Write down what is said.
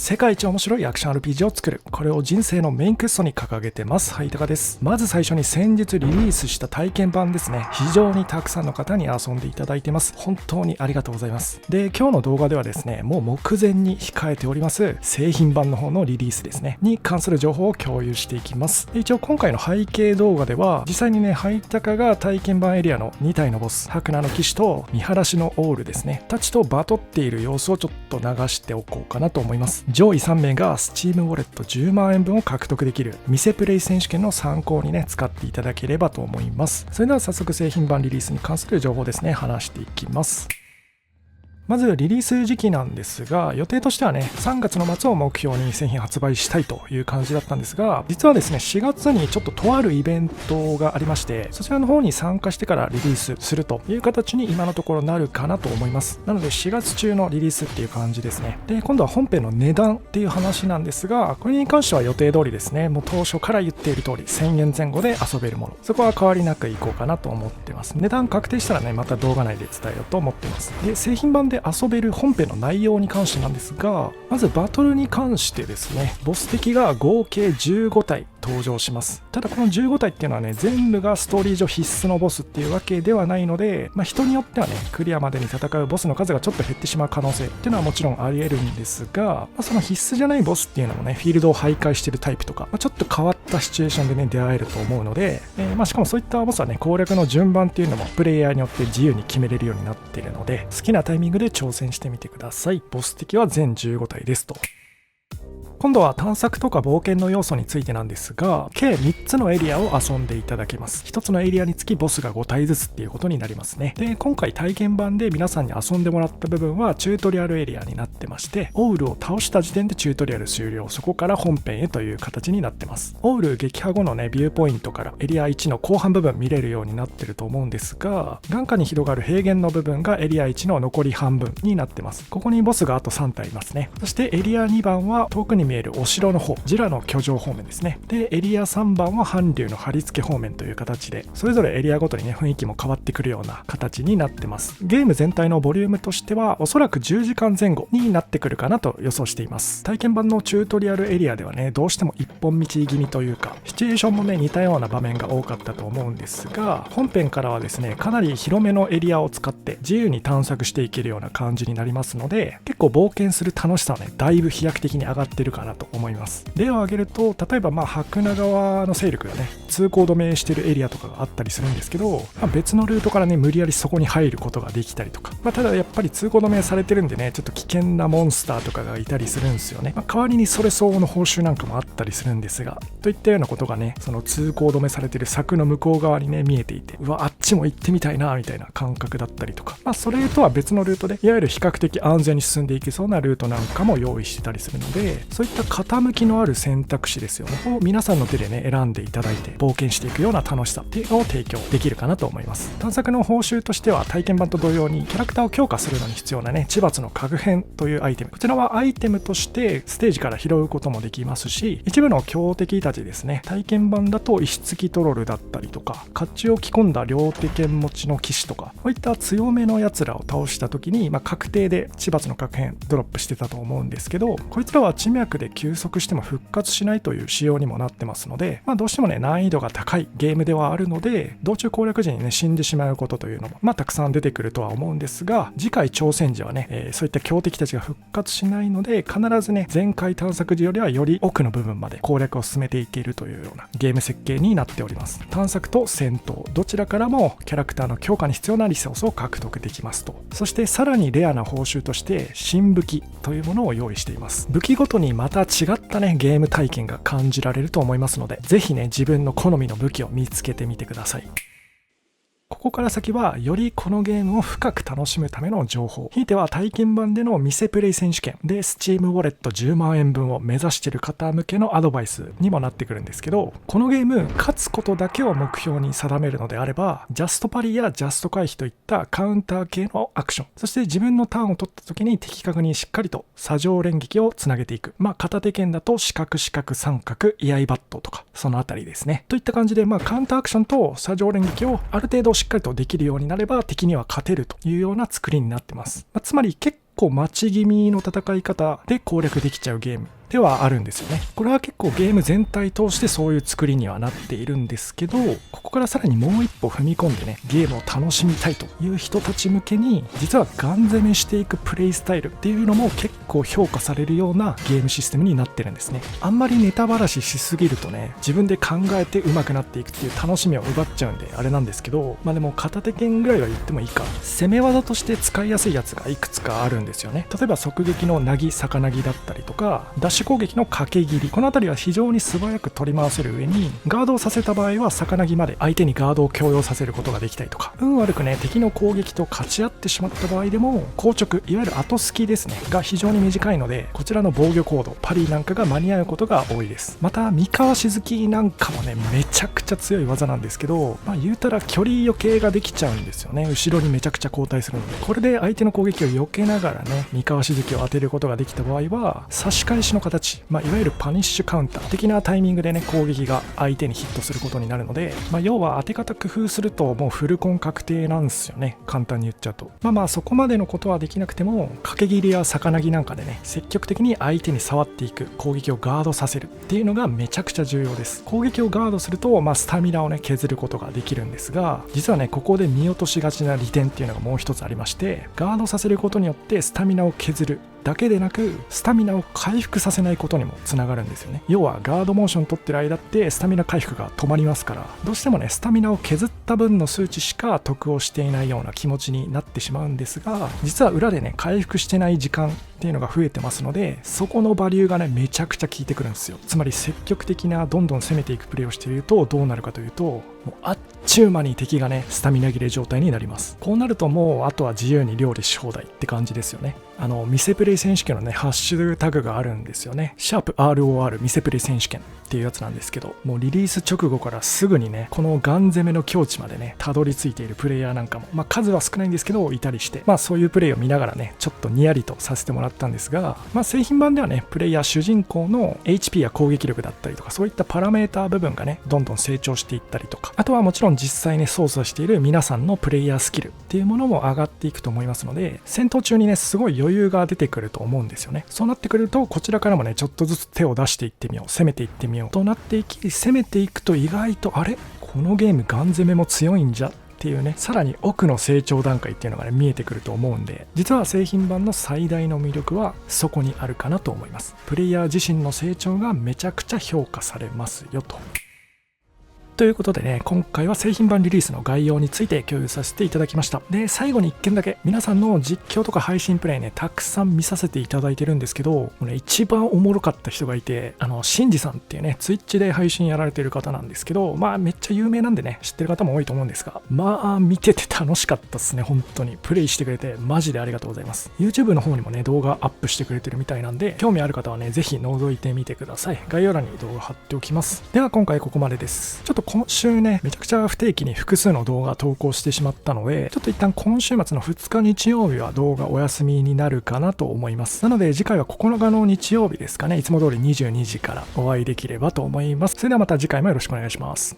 世界一面白いアクション RPG を作る。これを人生のメインクエストに掲げてます。はいたかです。まず最初に先日リリースした体験版ですね。非常にたくさんの方に遊んでいただいてます。本当にありがとうございます。で、今日の動画ではですね、もう目前に控えております製品版の方のリリースですねに関する情報を共有していきます。一応今回の背景動画では実際にね、はいたかが体験版エリアの2体のボス、白菜の騎士と見晴らしのオールですねたちとバトっている様子をちょっと流しておこうかなと思います。上位3名が Steam ウォレット10万円分を獲得できる店プレイ選手権の参考にね、使っていただければと思います。それでは早速製品版リリースに関する情報ですね、話していきます。まずリリース時期なんですが、予定としてはね、3月の末を目標に製品発売したいという感じだったんですが、実はですね、4月にちょっととあるイベントがありまして、そちらの方に参加してからリリースするという形に今のところなるかなと思います。なので4月中のリリースっていう感じですね。で、今度は本編の値段っていう話なんですが、これに関しては予定通りですね、もう当初から言っている通り1000円前後で遊べるもの、そこは変わりなくいこうかなと思ってます。値段確定したらね、また動画内で伝えようと思ってます。で、製品版で遊べる本編の内容に関してなんですが、まずバトルに関してですね、ボス敵が合計15体登場します。ただこの15体っていうのはね、全部がストーリー上必須のボスっていうわけではないので、人によってはね、クリアまでに戦うボスの数がちょっと減ってしまう可能性っていうのはもちろんあり得るんですが、その必須じゃないボスっていうのもね、フィールドを徘徊してるタイプとか、ちょっと変わったシチュエーションでね、出会えると思うので、しかもそういったボスはね、攻略の順番っていうのもプレイヤーによって自由に決めれるようになっているので、好きなタイミングで挑戦してみてください。ボス敵は全15体ですと。今度は探索とか冒険の要素についてなんですが、計3つのエリアを遊んでいただけます。1つのエリアにつきボスが5体ずつっていうことになりますね。で、今回体験版で皆さんに遊んでもらった部分はチュートリアルエリアになってまして、オウルを倒した時点でチュートリアル終了、そこから本編へという形になってます。オウル撃破後のね、ビューポイントからエリア1の後半部分見れるようになってると思うんですが、眼下に広がる平原の部分がエリア1の残り半分になってます。ここにボスがあと3体いますね。そしてエリア2番は遠くに見えるお城の方、ジラの居城方面ですね。で、エリア3番は韓流の貼り付け方面という形で、それぞれエリアごとにね、雰囲気も変わってくるような形になってます。ゲーム全体のボリュームとしてはおそらく10時間前後になってくるかなと予想しています。体験版のチュートリアルエリアではね、どうしても一本道気味というか、シチュエーションもね、似たような場面が多かったと思うんですが、本編からはですね、かなり広めのエリアを使って自由に探索していけるような感じになりますので、結構冒険する楽しさはね、だいぶ飛躍的に上がってるかなと思います。例を挙げると、例えば白菜側の勢力がね、通行止めしてるエリアとかがあったりするんですけど、別のルートからね、無理やりそこに入ることができたりとか、ただやっぱり通行止めされてるんでね、ちょっと危険なモンスターとかがいたりするんですよね。代わりにそれ相応の報酬なんかもあったりするんですが、といったようなことがね、その通行止めされてる柵の向こう側にね、見えていて、うわ、あっちも行ってみたいなみたいな感覚だったりとか、それとは別のルートでいわゆる比較的安全に進んでいけそうなルートなんかも用意してたりするので、そういった傾きのある選択肢ですよねを皆さんの手でね、選んでいただいて冒険していくような楽しさっていうのを提供できるかなと思います。探索の報酬としては体験版と同様にキャラクターを強化するのに必要なね、千罰の家具編というアイテム、こちらはアイテムとしてステージから拾うこともできますし、一部の強敵たちですね、体験版だと石付きトロルだったりとか、甲冑を着込んだ両手剣持ちの騎士とか、こういった強めのやつらを倒した時に、確定で千罰の家具編ドロップしてたと思うんですけど、こいつらは地脈で休息しても復活しないという仕様にもなってますので、どうしてもね、難易度が高いゲームではあるので、道中攻略時にね、死んでしまうことというのもたくさん出てくるとは思うんですが、次回挑戦時はね、そういった強敵たちが復活しないので、必ずね、前回探索時よりはより奥の部分まで攻略を進めていけるというようなゲーム設計になっております。探索と戦闘どちらからもキャラクターの強化に必要なリソースを獲得できますと。そしてさらにレアな報酬として新武器というものを用意しています。武器ごとにまた違ったね、ゲーム体験が感じられると思いますので、ぜひね、自分の好みの武器を見つけてみてください。ここから先はよりこのゲームを深く楽しむための情報、ひいては体験版での店プレイ選手権で Steam ウォレット10万円分を目指している方向けのアドバイスにもなってくるんですけど、このゲーム勝つことだけを目標に定めるのであれば、ジャストパリやジャスト回避といったカウンター系のアクション、そして自分のターンを取った時に的確にしっかりと左上連撃をつなげていく、片手剣だと四角四角三角居合バットとかそのあたりですね、といった感じでカウンターアクションと左上連撃をある程度しっかりとできるようになれば敵には勝てるというような作りになってます。つまり結構待ち気味の戦い方で攻略できちゃうゲームではあるんですよね。これは結構ゲーム全体通してそういう作りにはなっているんですけど、ここからさらにもう一歩踏み込んでね、ゲームを楽しみたいという人たち向けに、実はガン攻めしていくプレイスタイルっていうのも結構評価されるようなゲームシステムになってるんですね。あんまりネタばらししすぎるとね、自分で考えて上手くなっていくっていう楽しみを奪っちゃうんであれなんですけど、でも片手剣ぐらいは言ってもいいか。攻め技として使いやすいやつがいくつかあるんですよね。例えば側撃のなぎ逆なぎだったりとか、ダッシュ攻撃の掛け切り、この辺りは非常に素早く取り回せる上に、ガードをさせた場合は逆なぎまで相手にガードを強要させることができたりとか、運悪くね敵の攻撃と勝ち合ってしまった場合でも硬直、いわゆる後スキですねが非常に短いので、こちらの防御コードパリなんかが間に合うことが多いです。また三河しずきなんかもねめちゃくちゃ強い技なんですけど、言うたら距離避けができちゃうんですよね。後ろにめちゃくちゃ後退するので、これで相手の攻撃を避けながらね三河しずきを当てることができた場合は、差し返しの形、いわゆるパニッシュカウンター的なタイミングでね攻撃が相手にヒットすることになるので、要は当て方工夫するともうフルコン確定なんですよね、簡単に言っちゃうと。そこまでのことはできなくても、掛け切りや逆なぎなんかでね積極的に相手に触っていく、攻撃をガードさせるっていうのがめちゃくちゃ重要です。攻撃をガードすると、スタミナをね削ることができるんですが、実はねここで見落としがちな利点っていうのがもう一つありまして、ガードさせることによってスタミナを削るだけでなく、スタミナを回復させないことにもつながるんですよね。要はガードモーション取ってる間ってスタミナ回復が止まりますから、どうしてもねスタミナを削った分の数値しか得をしていないような気持ちになってしまうんですが、実は裏でね回復してない時間っていうのが増えてますので、そこのバリューがねめちゃくちゃ効いてくるんですよ。つまり積極的などんどん攻めていくプレーをしているとどうなるかというと、もうあっちゅう間に敵がねスタミナ切れ状態になります。こうなるともうあとは自由に料理し放題って感じですよね。ミセプレイ選手権のねハッシュタグがあるんですよね。#ROR ミセプレイ選手権っていうやつなんですけど、もうリリース直後からすぐにねこのガン攻めの境地までねたどり着いているプレイヤーなんかも、数は少ないんですけどいたりして、そういうプレイを見ながらねちょっとニヤリとさせてもらったんですが、製品版ではねプレイヤー主人公の HP や攻撃力だったりとか、そういったパラメーター部分がねどんどん成長していったりとか、あとはもちろん実際ね操作している皆さんのプレイヤースキルっていうものも上がっていくと思いますので、戦闘中にねすごい余裕が出てくると思うんですよね。そうなってくるとこちらからもねちょっとずつ手を出していってみよう、攻めていってみようとなっていき、攻めていくと意外とこのゲームガン攻めも強いんじゃっていうね、さらに奥の成長段階っていうのがね見えてくると思うんで、実は製品版の最大の魅力はそこにあるかなと思います。プレイヤー自身の成長がめちゃくちゃ評価されますよと。ということでね、今回は製品版リリースの概要について共有させていただきました。で、最後に1件だけ、皆さんの実況とか配信プレイね、たくさん見させていただいてるんですけど、もうね、一番おもろかった人がいて、シンジさんっていうね、ツイッチで配信やられてる方なんですけど、めっちゃ有名なんでね、知ってる方も多いと思うんですが、見てて楽しかったっすね、本当に。プレイしてくれて、マジでありがとうございます。YouTube の方にもね、動画アップしてくれてるみたいなんで、興味ある方はね、ぜひ覗いてみてください。概要欄に動画貼っておきます。では、今回ここまでです。ちょっと今週ね、めちゃくちゃ不定期に複数の動画投稿してしまったので、ちょっと一旦今週末の2日日曜日は動画お休みになるかなと思います。なので次回は9日の日曜日ですかね、いつも通り22時からお会いできればと思います。それではまた次回もよろしくお願いします。